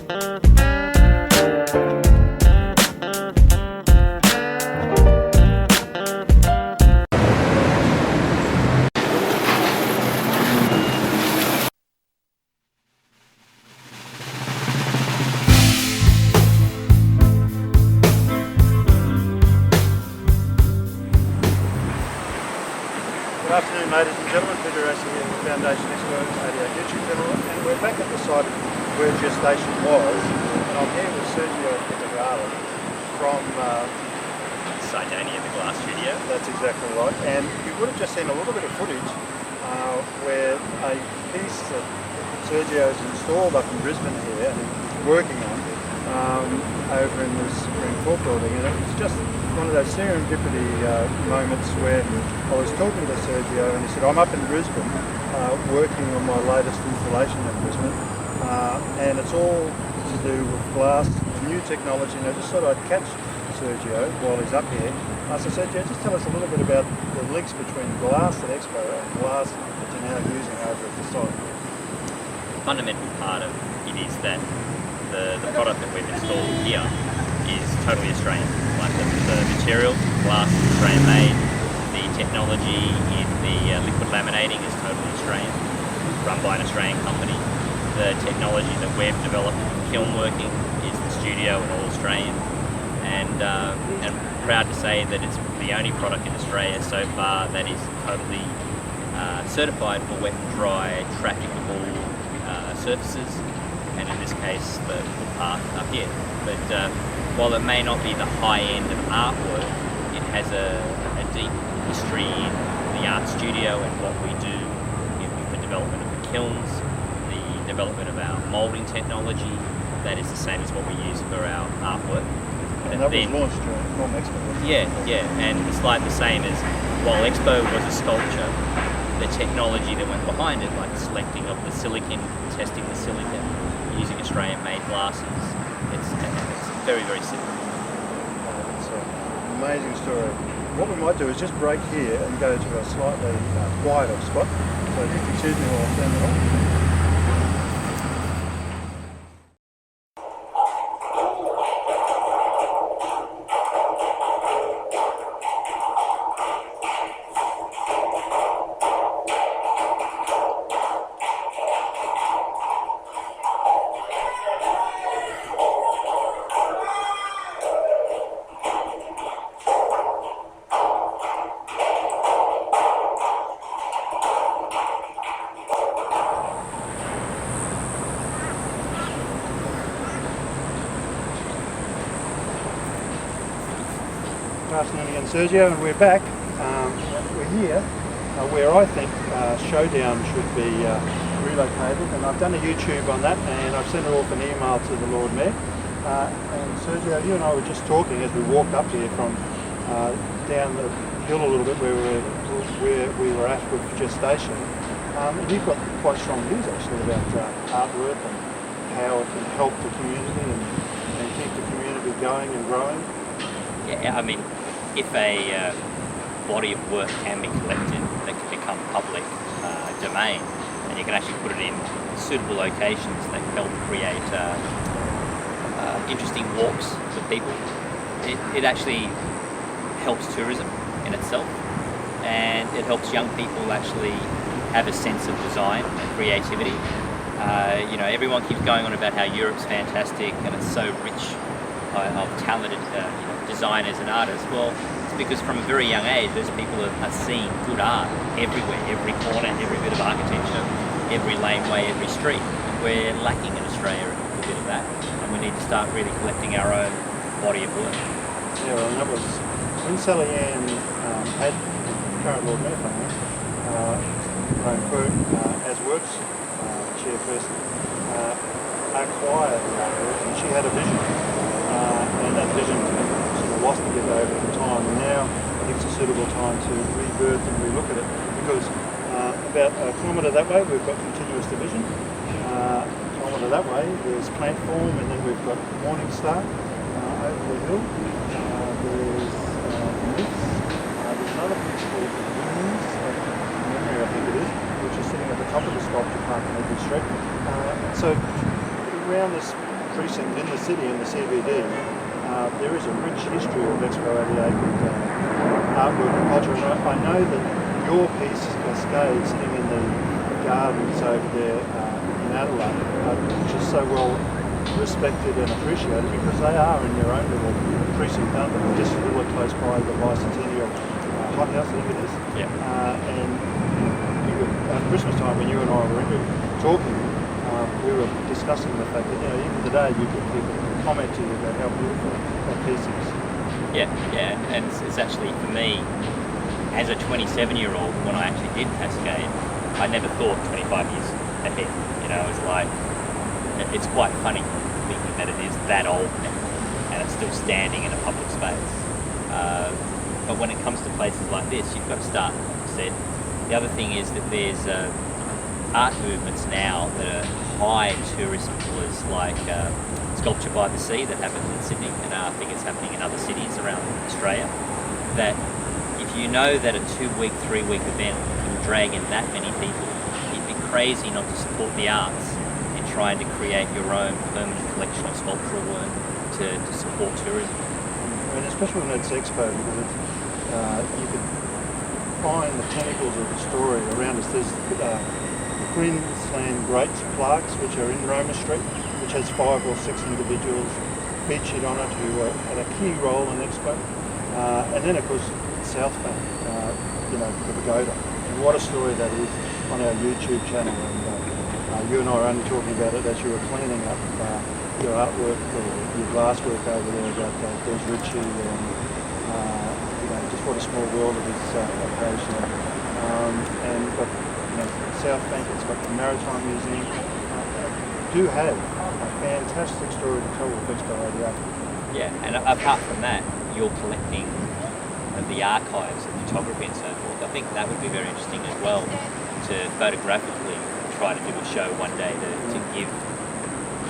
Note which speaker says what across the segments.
Speaker 1: Good afternoon, ladies and gentlemen. Peter Rasey here from Foundation Expo 88 YouTube channel, and we're back at the site where gestation was, and I'm here with Sergio Redegalli from
Speaker 2: Cydonia Glass Studio.
Speaker 1: That's exactly right, and you would have just seen a little bit of footage where a piece that Sergio's installed up in Brisbane here and he's working on over in this Supreme Court building, and it was just one of those serendipity moments where I was talking to Sergio and he said, I'm up in Brisbane working on my latest installation in Brisbane, and it's all to do with glass, new technology, and I just thought I'd catch Sergio while he's up here. So Sergio, just tell us a little bit about the links between glass at Expo and glass that you're now using over at the site.
Speaker 2: The fundamental part of it is that the product that we've installed here is totally Australian. Like the material, glass is Australian made, the technology in the liquid laminating is totally Australian, run by an Australian company. The technology that we've developed in kiln working is the studio and all Australian. And I'm proud to say that it's the only product in Australia so far that is totally certified for wet and dry trafficable surfaces, and in this case the path up here. But while it may not be the high end of artwork, it has a deep history in the art studio and what we do with the development of the kilns, the development of our moulding technology. That is the same as what we use for our artwork.
Speaker 1: And that was launched during World Expo.
Speaker 2: Yeah, and it's like the same as while Expo was a sculpture, the technology that went behind it, like selecting of the silicon, testing the silicon, using Australian-made glasses, it's very, very simple.
Speaker 1: It's an amazing story. What we might do is just break here and go to a slightly quieter spot. So if you excuse me while I turn it on. Good afternoon again, Sergio, and we're back. We're here where I think Showdown should be relocated, and I've done a YouTube on that, and I've sent it off an email to the Lord Mayor. And Sergio, you and I were just talking as we walked up here from down the hill a little bit where we were at with gestation. And you've got quite strong views actually about artwork and how it can help the community and keep the community going and growing.
Speaker 2: Yeah, I mean, if a body of work can be collected that can become public domain, and you can actually put it in suitable locations that help create interesting walks for people, it actually helps tourism in itself, and it helps young people actually have a sense of design and creativity. Everyone keeps going on about how Europe's fantastic and it's so rich of talented designers and artists. Well, it's because from a very young age, those people are seeing good art everywhere, every corner, every bit of architecture, every laneway, every street. And we're lacking in Australia a bit of that, and we need to start really collecting our own body of work.
Speaker 1: Yeah, well, and that was when Sally Ann had current Lord Mayor, as Works chairperson, acquired the artwork, and she had a vision, and that vision sort of lost a bit over the time, and now I think it's a suitable time to rebirth and relook at it, because about a kilometre that way we've got continuous division, a kilometre that way there's plant form, and then we've got Morning Star over the hill, there's Myths, there's another piece called Wings, Memory I think it is, which is sitting at the top of the sculpture park in Edward Street. So around this precinct in the city, in the CBD, there is a rich history of Expo 88 with artwork and culture. And I know that your piece, Cascade, sitting in the gardens over there in Adelaide, which is so well respected and appreciated because they are in their own little precinct, aren't they? Just a little close by the bicentennial hothouse, I think it is.
Speaker 2: Yeah.
Speaker 1: And at Christmas time, when you and I were talking, we were discussing the fact that, even today you get people comment to you about how beautiful that piece is.
Speaker 2: Yeah, and it's actually, for me, as a 27-year-old, when I actually did Cascade, I never thought 25 years ahead. It's like, it's quite funny thinking that it is that old now, and it's still standing in a public space. But when it comes to places like this, you've got to start, like I said. The other thing is that there's art movements now that are high tourist pullers, like Sculpture by the Sea that happens in Sydney, and I think it's happening in other cities around Australia, that if you know that a 2-week, 3-week event can drag in that many people, you'd be crazy not to support the arts in trying to create your own permanent collection of sculptural work to support tourism.
Speaker 1: And especially when it's Expo, because you can find the tentacles of the story around us. There's Queensland Greats plaques, which are in Roma Street, which has 5 or 6 individuals featured on it who had a key role in Expo. And then, of course, South Bank, the pagoda. And what a story that is on our YouTube channel. And you and I are only talking about it as you were cleaning up your artwork or your glass work over there about Des Ritchie and just what a small world it is occasionally. But South Bank, it's got the Maritime Museum, do have a fantastic story to tell with Expo 88.
Speaker 2: Yeah, and apart from that, you're collecting the archives of photography and so forth. I think that would be very interesting as well, to photographically try to do a show one day to give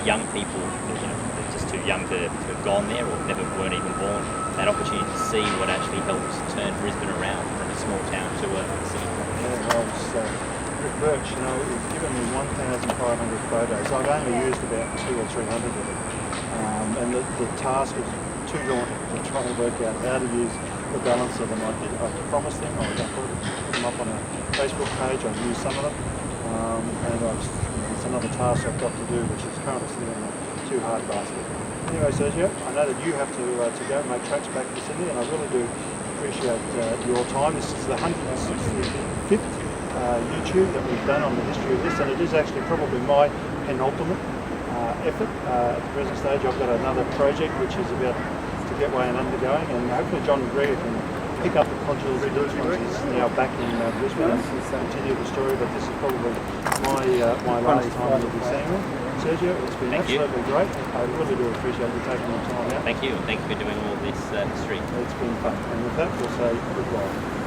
Speaker 2: young people that are just too young to have gone there or weren't even born, that opportunity to see what actually helps turn Brisbane around from a small town to a city.
Speaker 1: Yeah, well, Rick Birch, he's given me 1,500 photos. I've only used about 200 or 300 of them. And the task is too daunting to try and work out how to use the balance of them. I promised them I'll put them up on a Facebook page. I've used some of them. And it's another task I've got to do, which is currently sitting in a too hard basket. Anyway, Sergio, I know that you have to go and make tracks back to Sydney, and I really do appreciate your time. This is the 165th YouTube that we've done on the history of this, and it is actually probably my penultimate effort. At the present stage, I've got another project which is about to get way and undergoing, and hopefully John McGregor can pick up the conjugal once he's now back in Brisbane and continue the story, but this is probably my last time you'll be seeing me. Sergio, it's been absolutely great. I really do appreciate you taking the time out.
Speaker 2: Thank you. Thank you for doing all this history.
Speaker 1: It's been fun. And with that, we'll say goodbye.